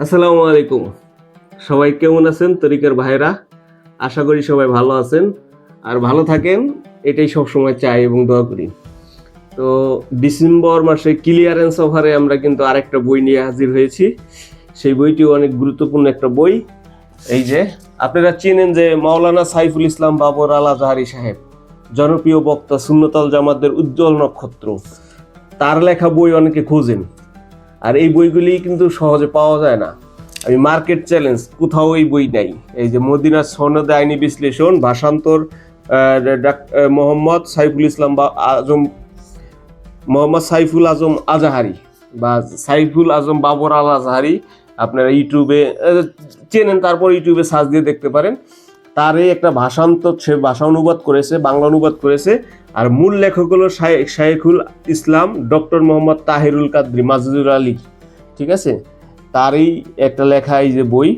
আসসালামু আলাইকুম। সবাই কেমন আছেন তরিকার ভাইরা? আশা করি সবাই ভালো আছেন আর ভালো থাকেন, এটাই সবসময় চাই এবং দোয়া করি। তো ডিসেম্বর মাসে ক্লিয়ারেন্স অফারে আমরা কিন্তু আরেকটা বই নিয়ে হাজির হয়েছি। সেই বইটিও অনেক গুরুত্বপূর্ণ একটা বই। এই যে আপনারা চেনেন যে মাওলানা সাইফুল ইসলাম বাবর আল আজহারি সাহেব, জনপ্রিয় বক্তা, সুন্নতাল জামাতের উজ্জ্বল নক্ষত্র, তার লেখা বই অনেকে খোঁজেন। আর এই বইগুলি কিন্তু সহজে পাওয়া যায় না। আমি মার্কেট চ্যালেঞ্জ, কোথাও এই বই নাই। এই যে মদিনার সনদে আইনি বিশ্লেষণ, ভাষান্তর মোহাম্মদ সাইফুল ইসলাম বা আজম, মোহাম্মদ সাইফুল আজম আজহারি বা সাইফুল আজম বাবর আল আজহারি, আপনারা ইউটিউবে চেনেন, তারপর ইউটিউবে সার্চ দিয়ে দেখতে পারেন। তারই একটা ভাষান্তর, সে ভাষা অনুবাদ করেছে, বাংলা অনুবাদ করেছে। আর মূল লেখক হলো শাইখুল ইসলাম ডক্টর মোহাম্মদ তাহিরুল কাদরি মাজদুর আলী, ঠিক আছে? তারই একটা লেখা এই যে বই,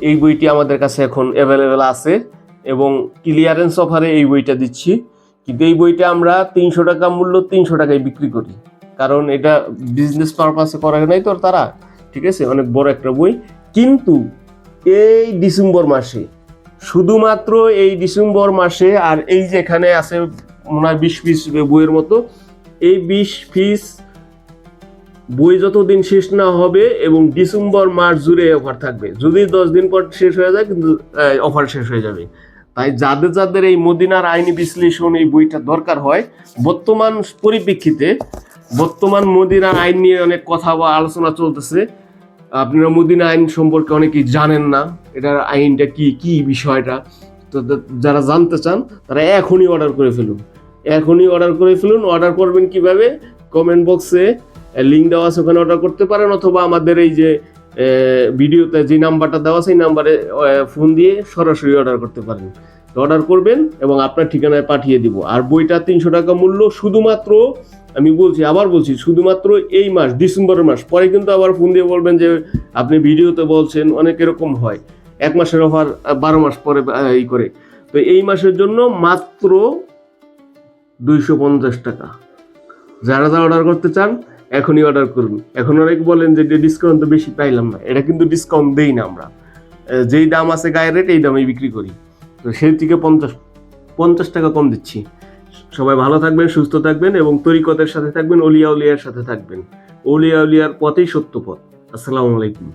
এই বইটি আমাদের কাছে এখন অ্যাভেলেবেল আছে এবং ক্লিয়ারেন্স অফারে এই বইটা দিচ্ছি। কিন্তু এই বইটা আমরা 300 টাকা মূল্য 300 টাকায় বিক্রি করি, কারণ এটা বিজনেস পারপাসে করা নাই তো তারা, ঠিক আছে? অনেক বড় একটা বই। কিন্তু এই ডিসেম্বর মাসে, শুধুমাত্র এই ডিসেম্বর মাসে, আর এই যে এখানে আছে মনে হয় 20 পিস বইয়ের মতো, এই 20 পিস বই যতদিন শেষ না হবে এবং ডিসেম্বর মাস জুড়ে অফার থাকবে। যদি 10 দিন পর শেষ হয়ে যায় কিন্তু অফার শেষ হয়ে যাবে। তাই যাদের যাদের এই মদিনার আইনি বিশ্লেষণ এই বইটা দরকার হয়, বর্তমান পরিপ্রেক্ষিতে, বর্তমান মদিনার আইন নিয়ে অনেক কথা বা আলোচনা চলতেছে। আপনারা মদিনা আইন সম্পর্কে অনেকেই জানেন না, এটার আইনটা কি কি বিষয়টা। তো যারা জানতে চান তারা এখনই অর্ডার করে ফেলুন, এখনই অর্ডার করে ফেলুন। অর্ডার করবেন কিভাবে? কমেন্ট বক্সে লিঙ্ক দেওয়া আছে, ওখানে অর্ডার করতে পারেন, অথবা আমাদের এই যে ভিডিওতে যে নাম্বারটা দেওয়া আছে এই নাম্বারে ফোন দিয়ে সরাসরি অর্ডার করতে পারেন। তো অর্ডার করবেন এবং আপনার ঠিকানায় পাঠিয়ে দিব। আর বইটা 300 টাকা মূল্য, শুধুমাত্র, আমি বলছি, আবার বলছি, শুধুমাত্র এই মাস, ডিসেম্বরের মাস। পরে কিন্তু আবার ফোন দিয়ে বলবেন যে আপনি ভিডিওতে বলছেন, অনেক এরকম হয়, 1 মাসের অফার 12 মাস পরে ই করে। তো এই মাসের জন্য মাত্র 250 টাকা। যারা যারা অর্ডার করতে চান এখনই অর্ডার করুন। এখন অনেক বলেন যে ডিসকাউন্ট তো বেশি পাইলাম না, এটা কিন্তু ডিসকাউন্ট দেই না আমরা। যেই দাম আছে গায়ের রেট, এই দামেই বিক্রি করি। তো সেই থেকে 50 টাকা কম দিচ্ছি। সবাই ভালো থাকবেন, সুস্থ থাকবেন এবং তরিকতের সাথে থাকবেন, অলিয়া উলিয়ার সাথে থাকবেন। অলিয়া উলিয়ার পথেই সত্য পথ। আসসালামু আলাইকুম।